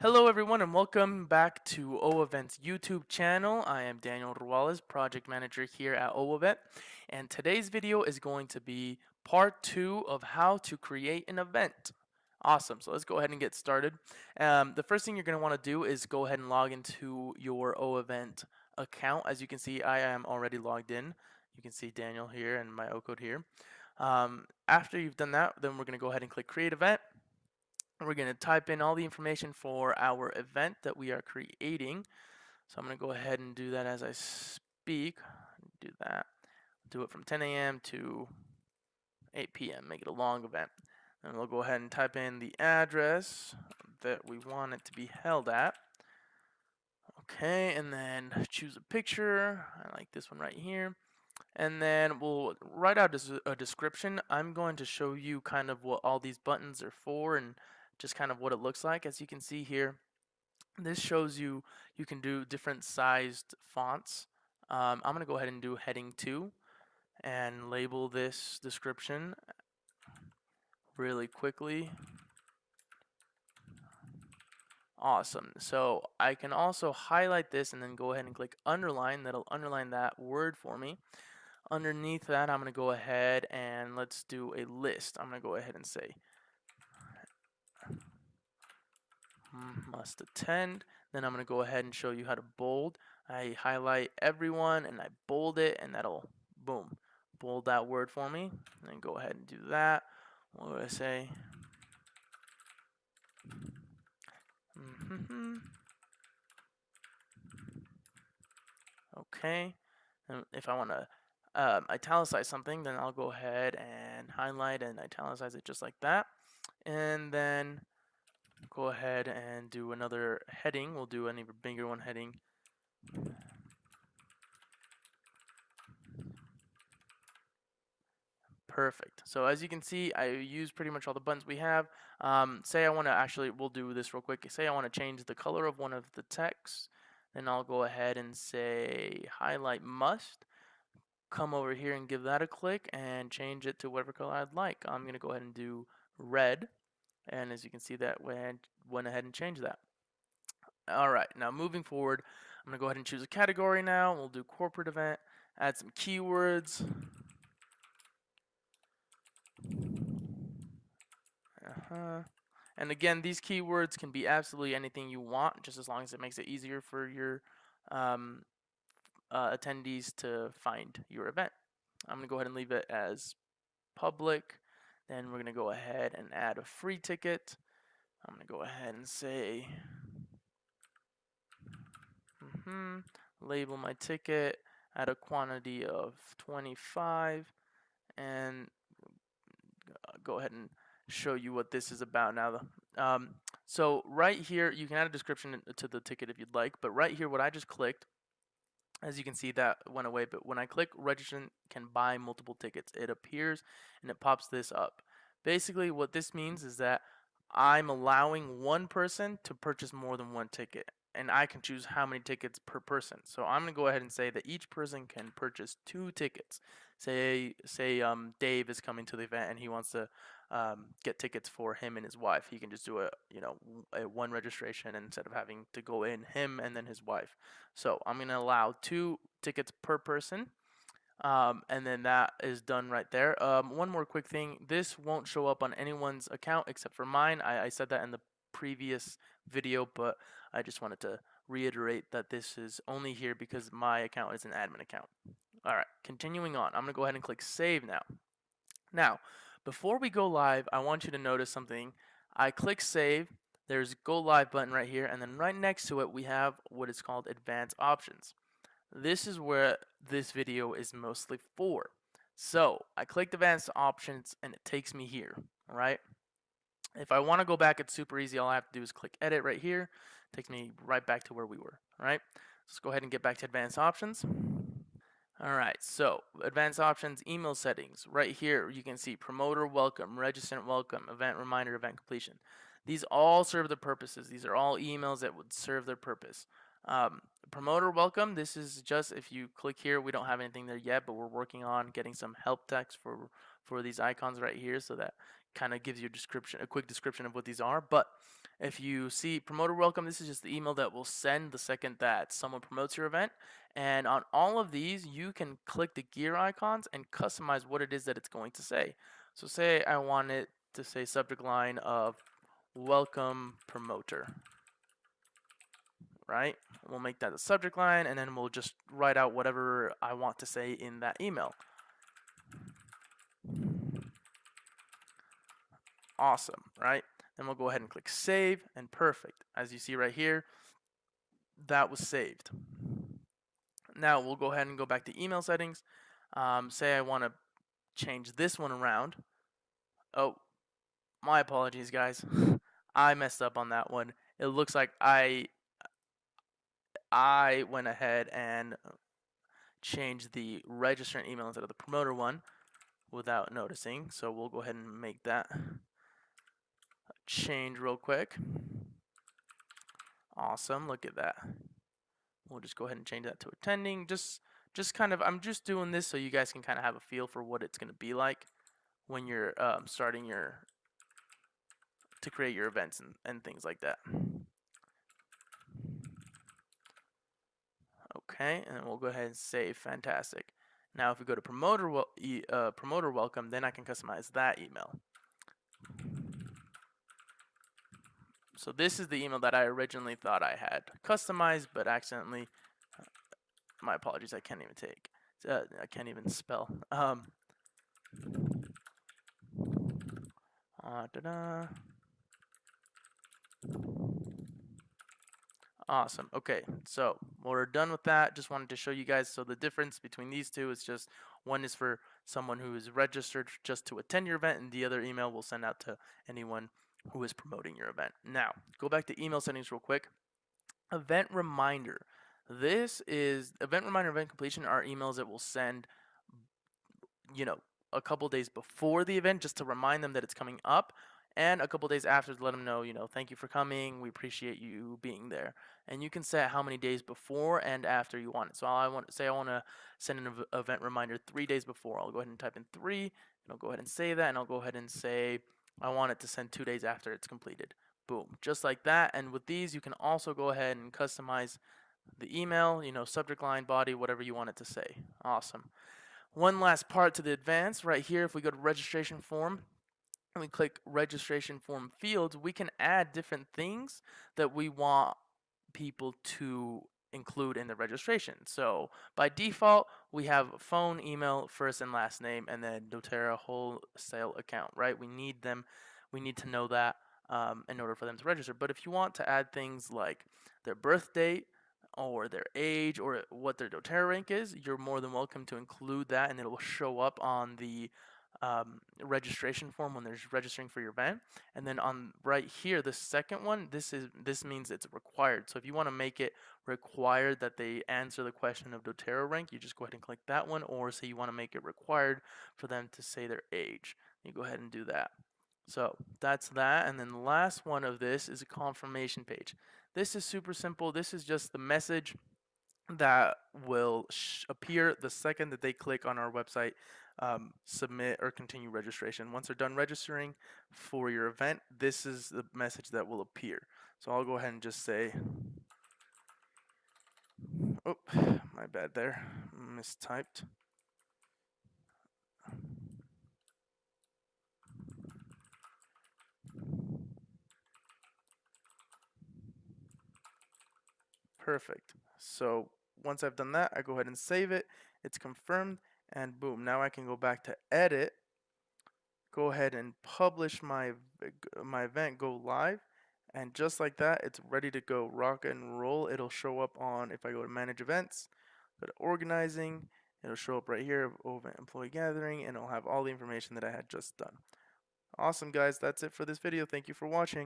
Hello, everyone, and welcome back to OEvent's YouTube channel. I am Daniel Ruales, project manager here at OEvent, and today's video is going to be part 2 of how to create an event. Awesome, so let's go ahead and get started. The first thing you're going to want to do is go ahead and log into your OEvent account. As you can see, I am already logged in. You can see Daniel here and my O code here. After you've done that, then we're going to go ahead and click Create Event. We're going to type in all the information for our event that we are creating. So I'm going to go ahead and do that as I speak. Do that. Do it from 10 a.m. to 8 p.m. Make it a long event. And we'll go ahead and type in the address that we want it to be held at. Okay, and then choose a picture. I like this one right here. And then we'll write out a description. I'm going to show you kind of what all these buttons are for and just kind of what it looks like. As you can see here, this shows you can do different sized fonts. I'm going to go ahead and do heading 2 and label this description really quickly. Awesome. So I can also highlight this and then go ahead and click underline. That'll underline that word for me. Underneath that, I'm going to go ahead and let's do a list. I'm going to go ahead and say must attend. Then I'm going to go ahead and show you how to bold. I highlight everyone and I bold it, and that'll, boom, bold that word for me. And then go ahead and do that. What do I say? Okay. And if I want to italicize something, then I'll go ahead and highlight and italicize it just like that. And then go ahead and do another heading. We'll do an even bigger one heading. Perfect. So as you can see, I use pretty much all the buttons we have. Say I want to actually, we'll do this real quick. Say I want to change the color of one of the texts. Then I'll go ahead and say highlight must. Come over here and give that a click and change it to whatever color I'd like. I'm going to go ahead and do red. And as you can see, that went ahead and changed that. All right, now moving forward, I'm going to go ahead and choose a category now. We'll do corporate event, add some keywords. And again, these keywords can be absolutely anything you want, just as long as it makes it easier for your um, attendees to find your event. I'm going to go ahead and leave it as public. Then we're going to go ahead and add a free ticket. I'm going to go ahead and say, label my ticket, add a quantity of 25, and go ahead and show you what this is about now. So right here, you can add a description to the ticket if you'd like, but right here, what I just clicked, as you can see, that went away, but when I click registrant can buy multiple tickets, it appears and it pops this up. Basically, what this means is that I'm allowing one person to purchase more than one ticket, and I can choose how many tickets per person. So I'm going to go ahead and say that each person can purchase 2 tickets. Say Dave is coming to the event and he wants to get tickets for him and his wife. He can just do a one registration instead of having to go in him and then his wife. So I'm going to allow 2 tickets per person. And then that is done right there. One more quick thing. This won't show up on anyone's account except for mine. I said that in the previous video, but I just wanted to reiterate that this is only here because my account is an admin account. All right, continuing on. I'm going to go ahead and click save now. Now, before we go live, I want you to notice something. I click save. There's go live button right here, and then right next to it we have what is called advanced options. This is where this video is mostly for. So I clicked advanced options and it takes me here, all right? If I want to go back, it's super easy. All I have to do is click edit right here. It takes me right back to where we were, all right? Let's go ahead and get back to advanced options. All right, so advanced options, email settings. Right here, you can see promoter welcome, registrant welcome, event reminder, event completion. These all serve their purposes. These are all emails that would serve their purpose. Promoter welcome, this is just, if you click here, we don't have anything there yet, but we're working on getting some help text for these icons right here, so that kind of gives you a quick description of what these are. But If you see promoter welcome, this is just the email that will send the second that someone promotes your event. And on all of these, you can click the gear icons and customize what it is that it's going to say. So say I want it to say subject line of welcome promoter, right? We'll make that the subject line, and then we'll just write out whatever I want to say in that email. Awesome, right? Then we'll go ahead and click save, and perfect. As you see right here, that was saved. Now we'll go ahead and go back to email settings. Say I want to change this one around. Oh, my apologies, guys. I messed up on that one. It looks like I went ahead and changed the registrant email instead of the promoter one without noticing. So we'll go ahead and make that change real quick. Awesome, look at that. We'll just go ahead and change that to attending. Just kind of, I'm just doing this so you guys can kind of have a feel for what it's going to be like when you're starting to create your events and things like that. Okay, and we'll go ahead and save. Fantastic. Now if we go to promoter welcome, then I can customize that email. So this is the email that I originally thought I had customized, but accidentally, my apologies, I can't even spell. Awesome. Okay, so we're done with that. Just wanted to show you guys. So the difference between these two is just one is for someone who is registered just to attend your event, and the other email will send out to anyone who is promoting your event. Now, go back to email settings real quick. Event reminder. This is event reminder, event completion are emails that will send, a couple days before the event just to remind them that it's coming up, and a couple days after to let them know, thank you for coming, we appreciate you being there. And you can set how many days before and after you want it. So I want to send an event reminder 3 days before. I'll go ahead and type in 3, and I'll go ahead and say that, and I'll go ahead and say I want it to send 2 days after it's completed. Boom, just like that. And with these, you can also go ahead and customize the email, subject line, body, whatever you want it to say. Awesome. One last part to the advance right here. If we go to registration form and we click registration form fields, we can add different things that we want people to include in the registration. So by default, we have phone, email, first and last name, and then doTERRA wholesale account, right? We need to know that in order for them to register. But if you want to add things like their birth date, or their age, or what their doTERRA rank is, you're more than welcome to include that, and it will show up on the registration form when they're registering for your event. And then on right here, the second one, this means it's required. So if you want to make it required that they answer the question of doTERRA rank, you just go ahead and click that one. Or say you want to make it required for them to say their age, you go ahead and do that. So that's that. And then the last one of this is a confirmation page. This is super simple. This is just the message that will appear the second that they click on our website, submit or continue registration. Once they're done registering for your event, this is the message that will appear. So I'll go ahead and just say, oh, my bad there, mistyped. Perfect. So once I've done that, I go ahead and save it. It's confirmed, and boom, now I can go back to edit, go ahead and publish my event, go live, and just like that, it's ready to go, rock and roll. It'll show up on, if I go to manage events, go to organizing, it'll show up right here, employee gathering, and it'll have all the information that I had just done. Awesome, guys, that's it for this video. Thank you for watching.